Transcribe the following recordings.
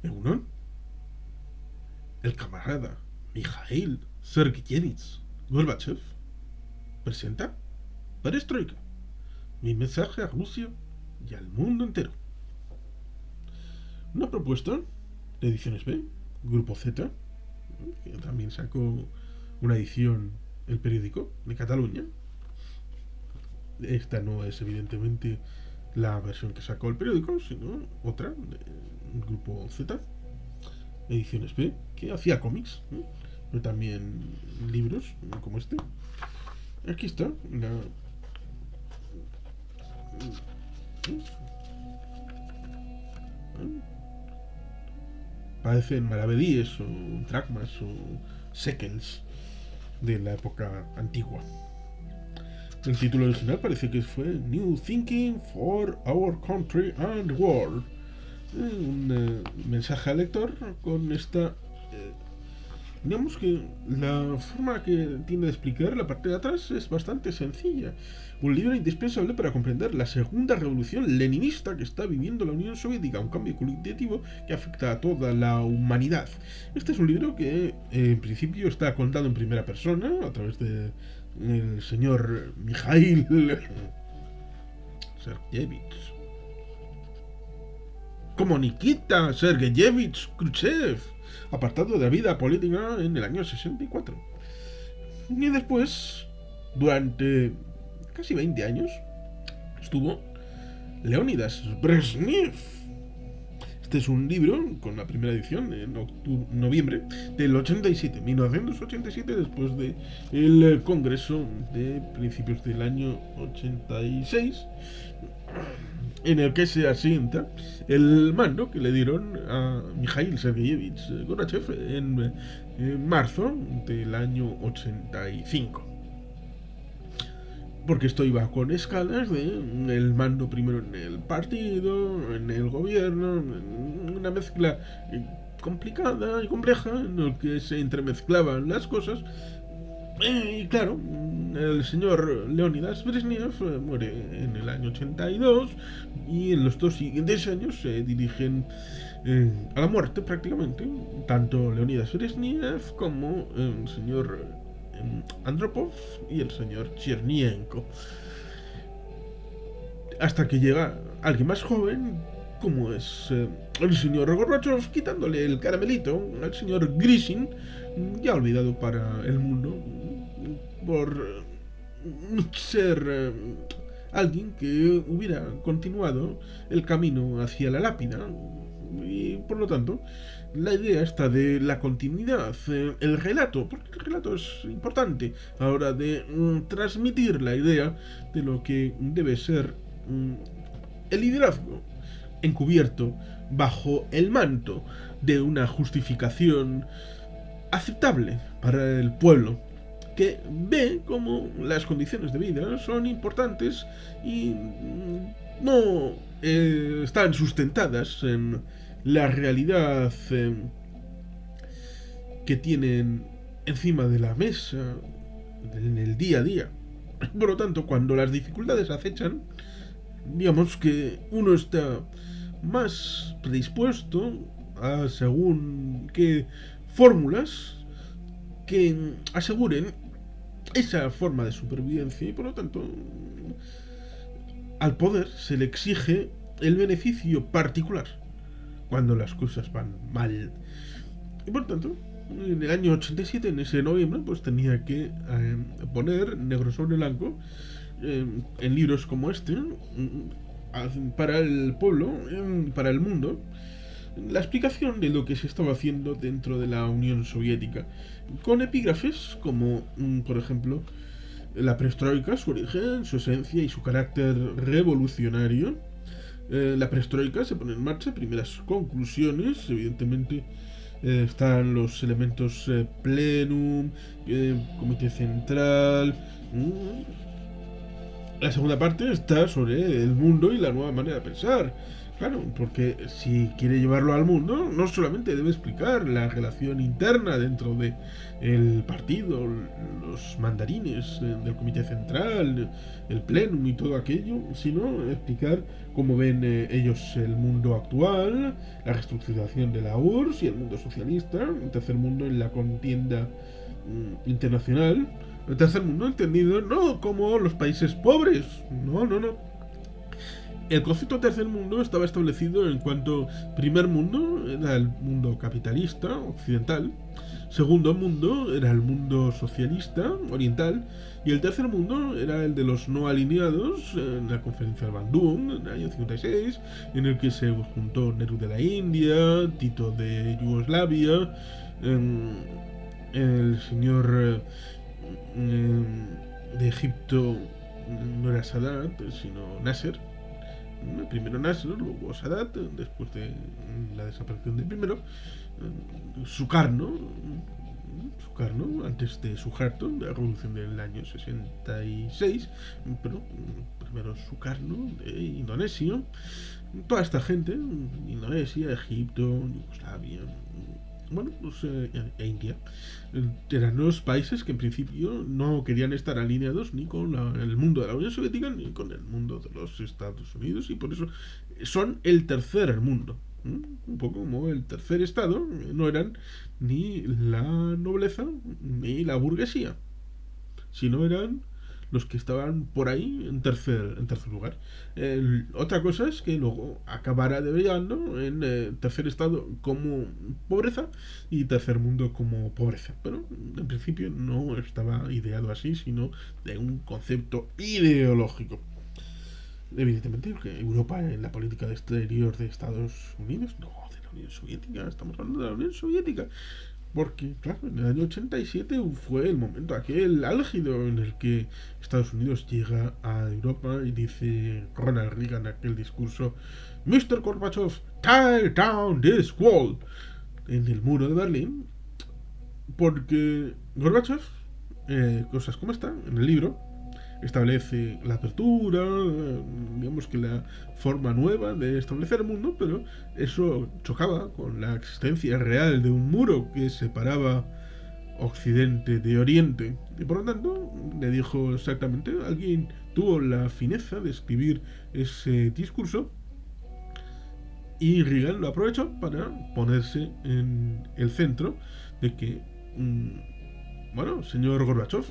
Egunon, el camarada Mikhail Sergeyevich Gorbachev presenta Perestroika, mi mensaje a Rusia y al mundo entero. Una propuesta de Ediciones B, Grupo Z, que también sacó una edición El Periódico de Cataluña. Esta no es evidentemente la versión que sacó el periódico, sino otra del Grupo Z, Ediciones B, que hacía cómics, pero también libros como este. Aquí está parecen maravedíes o dracmas o shekels de la época antigua. El título original parece que fue New Thinking for Our Country and the World. Un mensaje al lector con esta digamos que la forma que tiene de explicar la parte de atrás es bastante sencilla. Un libro indispensable para comprender la segunda revolución leninista que está viviendo la Unión Soviética, un cambio cualitativo que afecta a toda la humanidad. Este es un libro que en principio está contado en primera persona a través de el señor Mikhail Sergeyevich, como Nikita Sergeyevich Khrushchev, apartado de la vida política en el año 64. Y después, durante casi 20 años, estuvo Leónidas Brezhnev. Este es un libro con la primera edición en noviembre del 87, 1987, después del Congreso de principios del año 86, en el que se asienta el mando que le dieron a Mikhail Sergeyevich Gorbachev en marzo del año 85. Porque esto iba con escalas de el mando primero en el partido, en el gobierno, una mezcla complicada y compleja en el que se entremezclaban las cosas. Y claro, el señor Leónidas Brezhnev muere en el año 82 y en los dos siguientes años se dirigen a la muerte prácticamente, tanto Leónidas Brezhnev como el señor Andropov y el señor Chernienko. Hasta que llega alguien más joven, como es el señor Gorbachev, quitándole el caramelito al señor Grishin, ya olvidado para el mundo, por ser alguien que hubiera continuado el camino hacia la lápida. Y por lo tanto, la idea está de la continuidad, el relato, porque el relato es importante a la hora de transmitir la idea de lo que debe ser el liderazgo encubierto bajo el manto de una justificación aceptable para el pueblo, que ve como las condiciones de vida son importantes y no están sustentadas en la realidad que tienen encima de la mesa en el día a día. Por lo tanto, cuando las dificultades acechan, digamos que uno está más predispuesto a según qué fórmulas que aseguren esa forma de supervivencia y por lo tanto al poder se le exige el beneficio particular cuando las cosas van mal. Y por tanto, en el año 87, en ese noviembre, pues tenía que poner negro sobre blanco en libros como este para el pueblo, para el mundo, la explicación de lo que se estaba haciendo dentro de la Unión Soviética, con epígrafes como, por ejemplo, la perestroika, su origen, su esencia y su carácter revolucionario. La perestroika se pone en marcha, primeras conclusiones, evidentemente están los elementos plenum, comité central. La segunda parte está sobre el mundo y la nueva manera de pensar. Claro, porque si quiere llevarlo al mundo, no solamente debe explicar la relación interna dentro de el partido, los mandarines del comité central, el plenum y todo aquello, sino explicar cómo ven ellos el mundo actual, la reestructuración de la URSS y el mundo socialista, el tercer mundo en la contienda internacional. El tercer mundo entendido no como los países pobres, no, no, no. El concepto tercer mundo estaba establecido en cuanto primer mundo era el mundo capitalista occidental, segundo mundo era el mundo socialista oriental y el tercer mundo era el de los no alineados en la conferencia de Bandung en el año 56, en el que se juntó Nehru de la India, Tito de Yugoslavia, el señor de Egipto no era Sadat, sino Nasser. Primero Nasser, luego Sadat, después de la desaparición del primero, Sukarno, antes de Suharto, de la revolución del año 66, pero primero Sukarno de Indonesia, toda esta gente, Indonesia, Egipto, Yugoslavia, bueno, pues India, eran los países que en principio no querían estar alineados ni con el mundo de la Unión Soviética ni con el mundo de los Estados Unidos y por eso son el tercer mundo. Un poco como el tercer estado, no eran ni la nobleza ni la burguesía, sino eran los que estaban por ahí en tercer lugar. Otra cosa es que luego acabará debrigando en tercer estado como pobreza y tercer mundo como pobreza. Pero en principio no estaba ideado así, sino de un concepto ideológico. Evidentemente, porque Europa en la política exterior de Estados Unidos, no, de la Unión Soviética, estamos hablando de la Unión Soviética. Porque, claro, en el año 87 fue el momento aquel álgido en el que Estados Unidos llega a Europa y dice Ronald Reagan aquel discurso: Mr. Gorbachev, tear down this wall, en el muro de Berlín. Porque Gorbachev, cosas como están en el libro, establece la apertura, digamos que la forma nueva de establecer el mundo, pero eso chocaba con la existencia real de un muro que separaba Occidente de Oriente. Y por lo tanto, le dijo exactamente, alguien tuvo la fineza de escribir ese discurso y Reagan lo aprovechó para ponerse en el centro de que, bueno, señor Gorbachev,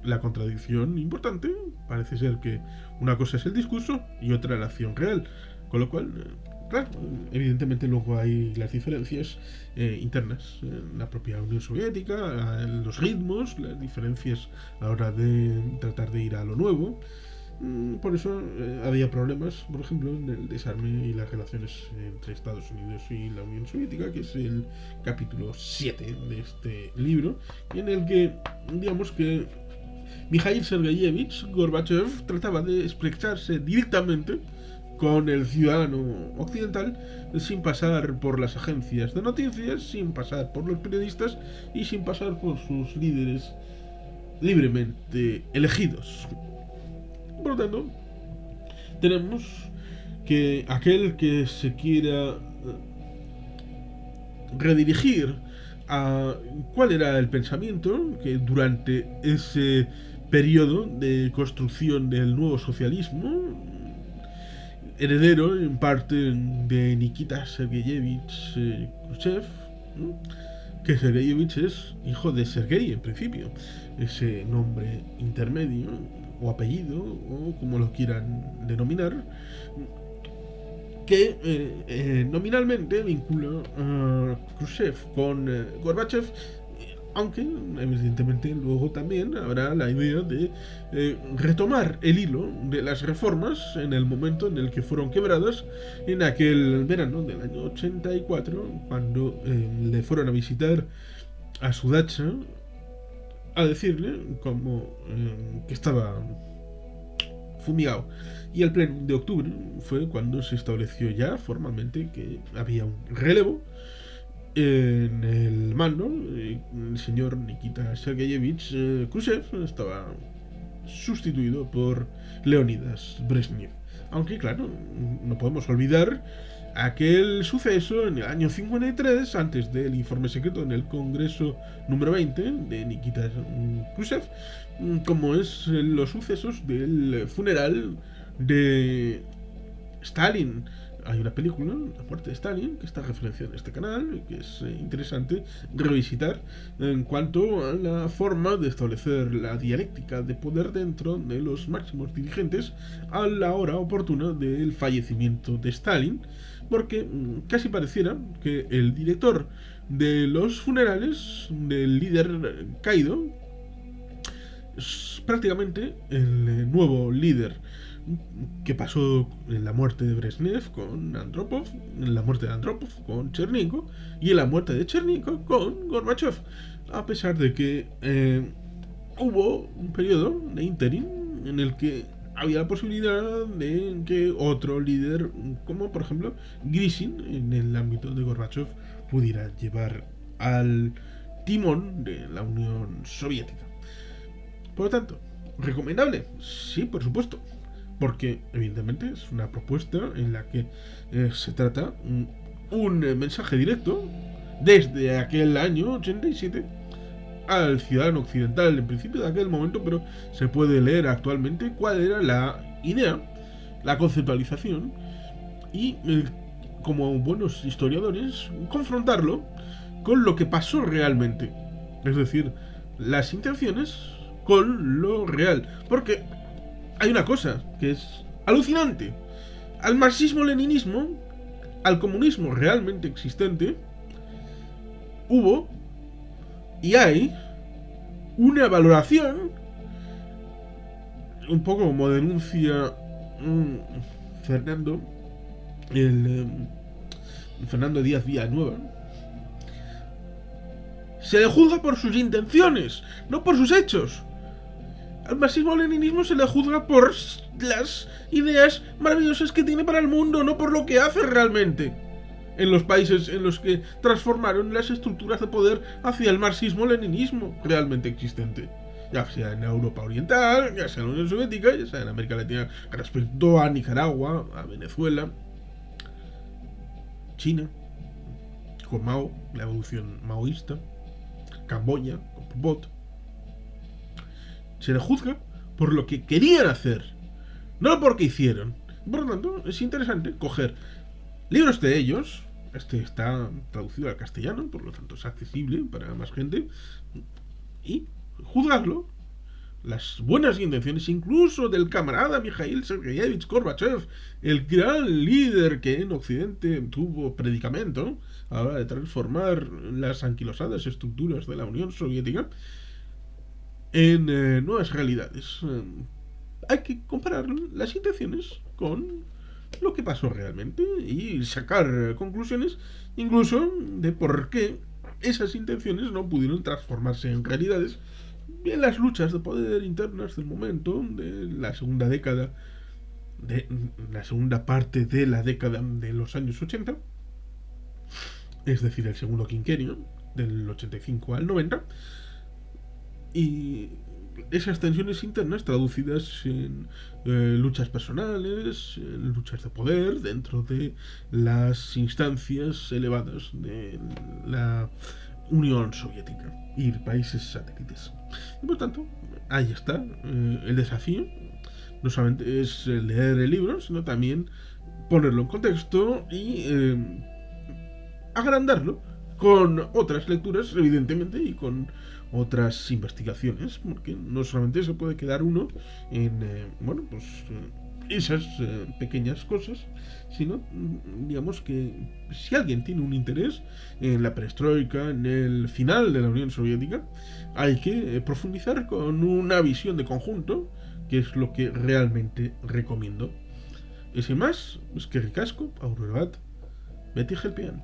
la contradicción importante parece ser que una cosa es el discurso y otra la acción real, con lo cual, claro, evidentemente luego hay las diferencias internas en la propia Unión Soviética, en los ritmos, las diferencias a la hora de tratar de ir a lo nuevo. Por eso había problemas, por ejemplo, en el desarme y las relaciones entre Estados Unidos y la Unión Soviética, que es el capítulo 7 de este libro, en el que, digamos que Mikhail Sergeyevich Gorbachev trataba de expresarse directamente con el ciudadano occidental sin pasar por las agencias de noticias, sin pasar por los periodistas y sin pasar por sus líderes libremente elegidos. Por lo tanto, tenemos que aquel que se quiera redirigir a cuál era el pensamiento que durante ese periodo de construcción del nuevo socialismo, heredero en parte de Nikita Sergeyevich Khrushchev, que Sergeyevich es hijo de Sergei en principio, ese nombre intermedio o apellido o como lo quieran denominar, que nominalmente vincula a Khrushchev con Gorbachev, aunque evidentemente luego también habrá la idea de retomar el hilo de las reformas en el momento en el que fueron quebradas en aquel verano del año 84, cuando le fueron a visitar a su dacha a decirle como que estaba fumigado. Y el pleno de octubre fue cuando se estableció ya formalmente que había un relevo en el mando. El señor Nikita Sergeyevich Khrushchev estaba sustituido por Leonidas Brezhnev. Aunque, claro, no podemos olvidar aquel suceso en el año 53, antes del informe secreto en el Congreso número 20 de Nikita Khrushchev, como es los sucesos del funeral de Stalin. Hay una película, La muerte de Stalin, que está referenciada en este canal y que es interesante revisitar en cuanto a la forma de establecer la dialéctica de poder dentro de los máximos dirigentes a la hora oportuna del fallecimiento de Stalin, porque casi pareciera que el director de los funerales del líder caído es prácticamente el nuevo líder que pasó en la muerte de Brezhnev con Andropov, en la muerte de Andropov con Chernenko y en la muerte de Chernenko con Gorbachev, a pesar de que hubo un periodo de interim en el que había la posibilidad de que otro líder, como por ejemplo Grishin, en el ámbito de Gorbachev, pudiera llevar al timón de la Unión Soviética. Por lo tanto, ¿recomendable? Sí, por supuesto. Porque, evidentemente, es una propuesta en la que se trata un mensaje directo desde aquel año 87 al ciudadano occidental, en principio de aquel momento, pero se puede leer actualmente cuál era la idea, la conceptualización y, como buenos historiadores, confrontarlo con lo que pasó realmente. Es decir, las intenciones con lo real. Porque hay una cosa que es alucinante. Al marxismo-leninismo, al comunismo realmente existente, hubo y hay una valoración, un poco como denuncia Fernando Díaz Villanueva. Se le juzga por sus intenciones, no por sus hechos. Al marxismo-leninismo se le juzga por las ideas maravillosas que tiene para el mundo, no por lo que hace realmente en los países en los que transformaron las estructuras de poder hacia el marxismo-leninismo realmente existente. Ya sea en Europa Oriental, ya sea en la Unión Soviética, ya sea en América Latina respecto a Nicaragua, a Venezuela, China, con Mao, la evolución maoísta, Camboya, con Pol Pot. Se le juzga por lo que querían hacer, no por lo que hicieron. Por lo tanto, es interesante coger libros de ellos. Este está traducido al castellano, por lo tanto es accesible para más gente, y juzgarlo. Las buenas intenciones, incluso del camarada Mikhail Sergeyevich Gorbachev, el gran líder que en Occidente tuvo predicamento a la hora de transformar las anquilosadas estructuras de la Unión Soviética en nuevas realidades. Hay que comparar las intenciones con lo que pasó realmente y sacar conclusiones incluso de por qué esas intenciones no pudieron transformarse en realidades en las luchas de poder internas del momento de la segunda década, de la segunda parte de la década de los años 80, es decir, el segundo quinquenio del 85 al 90, y esas tensiones internas traducidas en luchas personales, en luchas de poder dentro de las instancias elevadas de la Unión Soviética y países satélites. Y por tanto, ahí está el desafío. No solamente es leer el libro, sino también ponerlo en contexto y agrandarlo con otras lecturas, evidentemente, y con otras investigaciones, porque no solamente se puede quedar uno en esas pequeñas cosas, sino digamos que si alguien tiene un interés en la perestroika, en el final de la Unión Soviética, hay que profundizar con una visión de conjunto, que es lo que realmente recomiendo. Y sin más, es que ricasco, Aurorat, Betty Gelpian.